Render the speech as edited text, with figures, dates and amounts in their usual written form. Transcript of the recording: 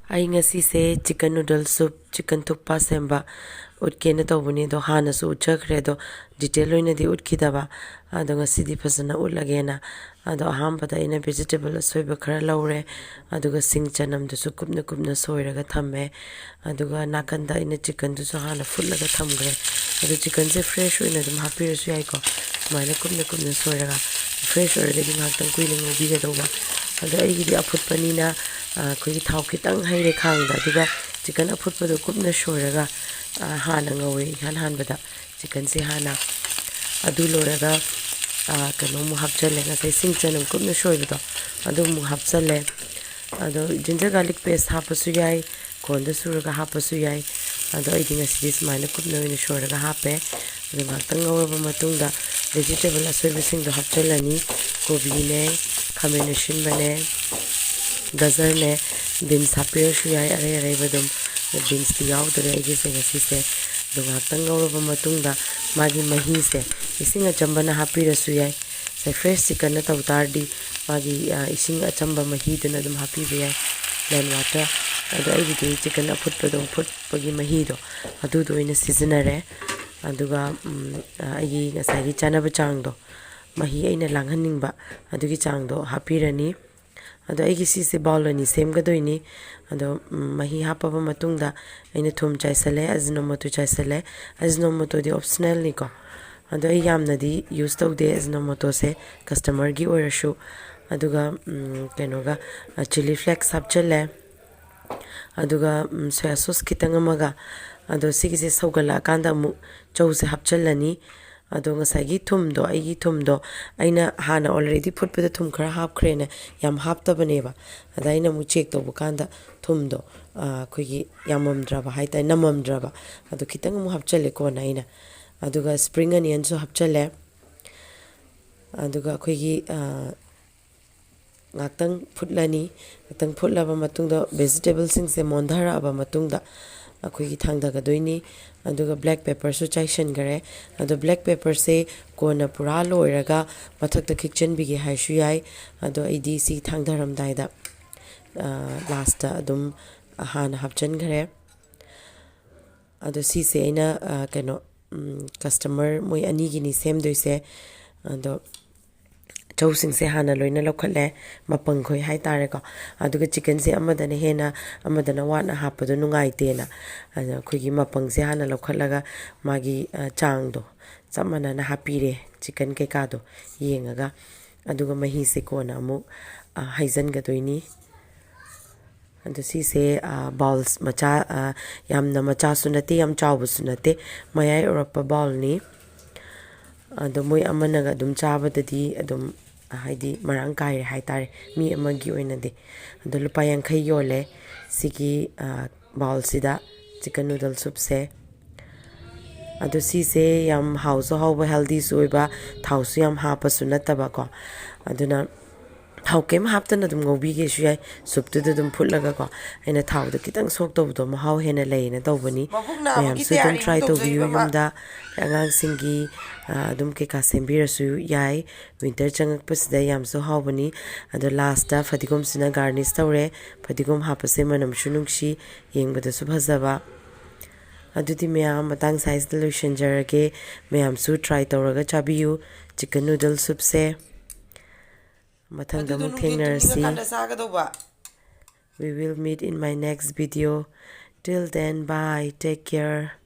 ꯑꯩ ꯉꯁꯤꯁꯦ chicken noodle soup chicken ꯊꯨꯛꯄ ꯁꯦꯝꯕ ꯎꯠꯀꯦꯅ ꯇꯧꯕꯅꯤ ꯑꯗꯣ ꯍꯥꯟꯅꯁꯨ ꯎꯠꯆꯈ꯭ꯔꯦ ꯑꯗꯣ ꯗꯤꯇꯦꯜ ꯑꯣꯏꯅꯗꯤ ꯎꯠꯈꯤꯗꯕ ꯑꯗꯣ ꯉꯁꯤꯗꯤ ꯐꯖꯅ ꯎꯠꯂꯒꯦꯅ ꯑꯗꯣ ꯑꯍꯥꯟꯕꯗ ꯑꯩꯅ ꯚꯦꯖꯤꯇꯦꯕꯜ ꯑꯁꯣꯏꯕ ꯈꯔ ꯂꯧꯔꯦ ꯑꯗꯨꯒ ꯁꯤꯡ ꯆꯅꯝꯗꯨꯁꯨ ꯀꯨꯞꯅ ꯀꯨꯞꯅ ꯁꯣꯏꯔꯒ ꯊꯝꯃꯦ ꯑꯗꯨꯒ ꯅꯥꯀꯟꯗ ꯑꯩꯅ ꯆꯤꯀꯟꯗꯨꯁꯨ ꯍꯥꯟꯅ ꯐꯨꯠꯂꯒ ꯊꯝꯈ꯭ꯔꯦ ꯑꯗꯣ ꯆꯤꯀꯟꯁꯦ ꯐ꯭ꯔꯦꯁ ꯑꯣꯏꯅ ꯑꯗꯨꯝ ꯍꯥꯞꯄꯤꯔꯁꯨ ꯌꯥꯏꯀꯣ ꯁꯨꯃꯥꯏꯅ ꯀꯨꯞꯅ ꯀꯨꯞꯅ ꯁꯣꯏꯔꯒ ꯐ꯭ꯔꯦꯁ ꯑꯣꯏꯔꯒꯗꯤ ꯉꯥꯏꯍꯥꯛꯇꯪ ꯀꯨꯏꯅ ꯉꯧꯕꯤꯒꯗꯧꯕ ꯑꯗꯣ ꯑꯩꯒꯤꯗꯤ ꯑꯐꯨꯠꯄꯅꯤꯅ ꯑꯩꯈꯣꯏꯒꯤ ꯊꯥꯎ ꯈꯤꯇꯪ ꯍꯩꯔꯦ ꯈꯥꯡꯗ ꯑꯗꯨꯒ ꯆꯤꯀꯟ ꯑꯐꯨꯠꯄꯗꯣ ꯀꯨꯞꯅ ꯁꯣꯏꯔꯒ ꯍꯥꯟꯅ ꯉꯧꯋꯦ ꯏꯍꯥꯟ ꯍꯥꯟꯕꯗ ꯆꯤꯀꯟꯁꯦ ꯍꯥꯟꯅ ꯑꯗꯨ ꯂꯣꯏꯔꯒ ꯀꯩꯅꯣꯃꯨꯛ ꯍꯥꯞꯆꯜꯂꯦ ꯉꯁꯥꯏ ꯁꯤꯡ ꯆꯅꯝ ꯀꯨꯞꯅ ꯁꯣꯏꯕꯗꯣ ꯑꯗꯨ ꯑꯃꯨꯛ ꯍꯥꯞꯆꯜꯂꯦ ꯑꯗꯣ ꯖꯤꯟꯖꯔ ꯒꯥꯔꯂꯤꯛ ꯄꯦꯁ ꯍꯥꯞꯄꯁꯨ ꯌꯥꯏ ꯈꯣꯟꯗ ꯁꯨꯔꯒ ꯍꯥꯞꯄꯁꯨ ꯌꯥꯏ ꯑꯗꯣ ꯑꯩꯗꯤ ꯉꯁꯤꯗꯤ ꯁꯨꯃꯥꯏꯅ ꯀꯨꯞꯅ ꯑꯣꯏꯅ ꯁꯣꯏꯔꯒ ꯍꯥꯞꯄꯦ ꯑꯗꯨ ꯉꯥꯛꯇꯪ ꯉꯧꯔꯕ ꯃꯇꯨꯡꯗ ꯚꯦꯖꯤꯇꯦꯕꯜ ꯑꯁꯣꯏꯕꯁꯤꯡꯗꯣ ꯍꯥꯞꯆꯤꯜꯂꯅꯤ ꯀꯣꯕꯤꯅꯦ ꯈꯥꯃꯦꯟ ꯑꯁꯤꯟꯕꯅꯦ ꯒꯖꯔꯅꯦ ꯕꯤꯟꯁ ꯍꯥꯞꯄꯤꯔꯁꯨ ꯌꯥꯏ ꯑꯔꯩ ꯑꯔꯩꯕ ꯑꯗꯨꯝ ꯕꯤꯟꯁꯇꯤ ꯌꯥꯎꯗ꯭ꯔꯦ ꯑꯩꯒꯤꯁꯦ ꯉꯁꯤꯁꯦ ꯑꯗꯨ ꯉꯥꯛꯇꯪ ꯉꯧꯔꯕ ꯃꯇꯨꯡꯗ ꯃꯥꯒꯤ ꯃꯍꯤꯁꯦ ꯏꯁꯤꯡ ꯑꯆꯝꯕꯅ ꯍꯥꯞꯄꯤꯔꯁꯨ ꯌꯥꯏ ꯐ꯭ꯔꯦꯁ ꯆꯤꯀꯟꯅ ꯇꯧ ꯇꯥꯔꯗꯤ ꯃꯥꯒꯤ ꯏꯁꯤꯡ ꯑꯆꯝꯕ ꯃꯍꯤꯗꯨꯅ ꯑꯗꯨꯝ ꯍꯥꯞꯄꯤꯕ ꯌꯥꯏ ꯄ꯭ꯂꯦꯟ ꯋꯥꯇꯔ ꯑꯗꯣ ꯑꯩꯒꯤꯗꯤ ꯆꯤꯀꯟ ꯑꯐꯨꯠꯄꯗꯣ ꯐꯨꯠꯄꯒꯤ ꯃꯍꯤꯗꯣ ꯑꯗꯨꯗꯣ ꯑꯣꯏꯅ ꯁꯤꯖꯤꯟꯅꯔꯦ ꯑꯗꯨꯒ ꯑꯩꯒꯤ ꯉꯁꯥꯏꯒꯤ ꯆꯥꯅꯕ ꯆꯥꯡꯗꯣ ꯃꯍꯤ ꯑꯩꯅ ꯂꯥꯡꯍꯟꯅꯤꯡꯕ ꯑꯗꯨꯒꯤ ꯆꯥꯡꯗꯣ ꯍꯥꯞꯄꯤꯔꯅꯤ ꯑꯗꯣ ꯑꯩꯒꯤ ꯁꯤꯁꯦ ꯕꯥꯎꯜ ꯑꯅꯤ ꯁꯦꯝꯒꯗꯣꯏꯅꯤ ꯑꯗꯣ ꯃꯍꯤ ꯍꯥꯞꯄꯕ ꯃꯇꯨꯡꯗ ꯑꯩꯅ ꯊꯨꯝ ꯆꯥꯏꯁꯜꯂꯦ ꯑꯖꯤꯅꯣꯃꯣꯇꯣ ꯆꯥꯏꯁꯜꯂꯦ ꯑꯖꯤꯅꯣꯃꯣꯇꯣꯗꯤ ꯑꯣꯞꯁꯅꯦꯜꯅꯤꯀꯣ ꯑꯗꯣ ꯑꯩ ꯌꯥꯝꯅꯗꯤ ꯌꯨꯁ ꯇꯧꯗꯦ ꯑꯖꯤꯅꯣꯃꯣꯇꯣꯁꯦ ꯀꯁꯇꯃꯔꯒꯤ ꯑꯣꯏꯔꯁꯨ ꯑꯗꯨꯒ ꯀꯩꯅꯣꯒ ꯆꯤꯂꯤ ꯐ꯭ꯂꯦꯛꯁ ꯍꯥꯞꯆꯜꯂꯦ ꯑꯗꯨꯒ ꯁꯣꯌꯥ ꯁꯣꯁ ꯈꯤꯇꯪ ꯑꯃꯒ ꯑꯗꯣ ꯁꯤꯒꯤꯁꯦ ꯁꯧꯒꯠꯂꯛꯑꯀꯥꯟꯗ ꯑꯃꯨꯛ ꯆꯧꯁꯦ ꯍꯥꯞꯆꯜꯂꯅꯤ ꯑꯗꯣ ꯉꯁꯥꯏꯒꯤ ꯊꯨꯝꯗꯣ ꯑꯩꯒꯤ ꯊꯨꯝꯗꯣ ꯑꯩꯅ ꯍꯥꯟꯅ ꯑꯣꯜꯔꯦꯗꯤ ꯐꯨꯠꯄꯗ ꯊꯨꯝ ꯈꯔ ꯍꯥꯞꯈ꯭ꯔꯦꯅ ꯌꯥꯝ ꯍꯥꯞꯇꯕꯅꯦꯕ ꯑꯗ ꯑꯩꯅ ꯑꯃꯨꯛ ꯆꯦꯛ ꯇꯧꯕ ꯀꯥꯟꯗ ꯊꯨꯝꯗꯣ ꯑꯩꯈꯣꯏꯒꯤ ꯌꯥꯝꯃꯝꯗ꯭ꯔꯕ ꯍꯥꯏꯇꯥꯔꯦ ꯅꯝꯃꯝꯗ꯭ꯔꯕ ꯑꯗꯣ ꯈꯤꯇꯪ ꯑꯃꯨꯛ ꯍꯥꯞꯆꯜꯂꯦ ꯀꯣꯟꯅ ꯑꯩꯅ ꯑꯗꯨꯒ ꯁꯄ꯭ꯔꯤꯡ ꯑꯅꯤꯌꯟꯁꯨ ꯍꯥꯞꯆꯜꯂꯦ ꯑꯗꯨꯒ ꯑꯩꯈꯣꯏꯒꯤ ꯉꯥꯛꯇꯪ ꯐꯨꯠꯂꯅꯤ ꯉꯥꯛꯇꯪ ꯐꯨꯠꯂꯕ ꯃꯇꯨꯡꯗ ꯚꯦꯖꯤꯇꯦꯕꯜꯁꯤꯡꯁꯦ ꯃꯣꯟꯊꯔꯛꯑꯕ ꯃꯇꯨꯡꯗ ꯑꯩꯈꯣꯏꯒꯤ ꯊꯥꯡꯊꯒꯗꯣꯏꯅꯤ ꯑꯗꯨꯒ ꯕ꯭ꯂꯦꯛ ꯄꯦꯄꯔꯁꯨ ꯆꯥꯏꯁꯤꯟꯈꯔꯦ ꯑꯗꯣ ꯕ꯭ꯂꯦꯛ ꯄꯦꯄꯔꯁꯦ ꯀꯣꯟꯅ ꯄꯨꯔꯥ ꯂꯣꯏꯔꯒ ꯃꯊꯛꯇ ꯈꯤꯛꯆꯟꯕꯤꯒꯦ ꯍꯥꯏꯁꯨ ꯌꯥꯏ ꯑꯗꯣ ꯑꯩꯗꯤ ꯁꯤ ꯊꯥꯡꯊꯔꯝꯗꯥꯏꯗ ꯂꯥꯁꯇ ꯑꯗꯨꯝ ꯍꯥꯟꯅ ꯍꯥꯞꯆꯟꯈ꯭ꯔꯦ ꯑꯗꯣ ꯁꯤꯁꯦ ꯑꯩꯅ ꯀꯩꯅꯣ ꯀꯁꯇꯃꯔ ꯃꯣꯏ ꯑꯅꯤꯒꯤꯅꯤ ꯁꯦꯝꯗꯣꯏꯁꯦ ꯑꯗꯣ ꯆꯧꯁꯤꯡꯁꯦ ꯍꯥꯟꯅ ꯂꯣꯏꯅ ꯂꯧꯈꯠꯂꯦ ꯃꯄꯪ ꯈꯣꯏ ꯍꯥꯏꯇꯥꯔꯦꯀꯣ ꯑꯗꯨꯒ ꯆꯤꯀꯟꯁꯦ ꯑꯃꯗꯅ ꯍꯦꯟꯅ ꯑꯃꯗꯅ ꯋꯥꯠꯅ ꯍꯥꯞꯄꯗꯣ ꯅꯨꯡꯉꯥꯏꯇꯦꯅ ꯑꯗ ꯑꯩꯈꯣꯏꯒꯤ ꯃꯄꯪꯁꯦ ꯍꯥꯟꯅ ꯂꯧꯈꯠꯂꯒ ꯃꯥꯒꯤ ꯆꯥꯡꯗꯣ ꯆꯞ ꯃꯥꯟꯅꯅ ꯍꯥꯞꯄꯤꯔꯦ ꯆꯤꯀꯟ ꯀꯩꯀꯥꯗꯣ ꯌꯦꯡꯉꯒ ꯑꯗꯨꯒ ꯃꯍꯤꯁꯦ ꯀꯣꯟꯅ ꯑꯃꯨꯛ ꯍꯩꯖꯤꯟꯒꯗꯣꯏꯅꯤ ꯑꯗꯣ ꯁꯤꯁꯦ ꯕꯥꯎꯜꯁ ꯃꯆꯥ ꯌꯥꯝꯅ ꯃꯆꯥꯁꯨ ꯅꯠꯇꯦ ꯌꯥꯝ ꯆꯥꯎꯕꯁꯨ ꯅꯠꯇꯦ ꯃꯌꯥꯏ ꯑꯣꯏꯔꯞꯄ ꯕꯥꯎꯜꯅꯤ ꯑꯗꯣ ꯃꯣꯏ ꯑꯃꯅꯒ ꯑꯗꯨꯝ ꯆꯥꯕꯗꯗꯤ ꯑꯗꯨꯝ ꯍꯥꯏꯗꯤ ꯃꯔꯥꯡ ꯀꯥꯏꯔꯦ ꯍꯥꯏꯇꯥꯔꯦ ꯃꯤ ꯑꯃꯒꯤ ꯑꯣꯏꯅꯗꯤ ꯑꯗꯣ ꯂꯨꯄꯥ 50 ꯌꯣꯜꯂꯦ ꯁꯤꯒꯤ ꯕꯥꯎꯜꯁꯤꯗ ꯆꯤꯀꯟ ꯅꯨꯗꯜ ꯁꯨꯞꯁꯦ ꯑꯗꯣ ꯁꯤꯁꯦ ꯌꯥꯝ ꯍꯥꯎꯁꯨ ꯍꯥꯎꯕ ꯍꯦꯜꯗꯤꯁꯨ ꯑꯣꯏꯕ ꯊꯥꯎꯁꯨ ꯌꯥꯝ ꯍꯥꯞꯄꯁꯨ ꯅꯠꯇꯕꯀꯣ ꯑꯗꯨꯅ ꯊꯥꯎ ꯀꯩꯝ ꯍꯥꯞꯇꯅ ꯑꯗꯨꯝ ꯉꯧꯕꯤꯒꯦꯁꯨ ꯌꯥꯏ ꯁꯨꯞꯇꯨꯗ ꯑꯗꯨꯝ ꯐꯨꯠꯂꯒꯀꯣ ꯑꯩꯅ ꯊꯥꯎꯗ ꯈꯤꯇꯪ ꯁꯣꯛ ꯇꯧꯕꯗꯣ ꯃꯍꯥꯎ ꯍꯦꯟꯅ ꯂꯩꯌꯦꯅ ꯇꯧꯕꯅꯤ ꯃꯌꯥꯝꯁꯨ ꯑꯗꯨꯝ ꯇ꯭ꯔꯥꯏ ꯇꯧꯕꯤꯌꯨ ꯌꯨꯝꯗ ꯑꯉꯥꯡꯁꯤꯡꯒꯤ ꯑꯗꯨꯝ ꯀꯩꯀꯥ ꯁꯦꯝꯕꯤꯔꯁꯨ ꯌꯥꯏ ꯋꯤꯟꯇꯔ ꯆꯪꯉꯛꯄꯁꯤꯗ ꯌꯥꯝꯁꯨ ꯍꯥꯎꯕꯅꯤ ꯑꯗꯣ ꯂꯥꯁꯇ ꯐꯗꯤꯒꯣꯝꯁꯤꯅ ꯒꯥꯔꯅꯤꯁ ꯇꯧꯔꯦ ꯐꯗꯤꯒꯣꯝ ꯍꯥꯞꯄꯁꯦ ꯃꯅꯝꯁꯨ ꯅꯨꯡꯁꯤ ꯌꯦꯡꯕꯗꯁꯨ ꯐꯖꯕ ꯑꯗꯨꯗꯤ ꯃꯌꯥꯝ ꯃꯇꯥꯡ ꯁꯥꯏꯖꯇ ꯂꯣꯏꯁꯤꯟꯖꯔꯒꯦ ꯃꯌꯥꯝꯁꯨ ꯇ꯭ꯔꯥꯏ ꯇꯧꯔꯒ ꯆꯥꯕꯤꯌꯨ ꯆꯤꯀꯟ ꯅꯨꯗꯜ ꯁꯨꯞꯁꯦ ꯃꯊꯪꯗ ꯑꯃꯨꯛ ꯊꯦꯡꯅꯔꯁꯤ We will meet in my next video. Till then, bye. Take care.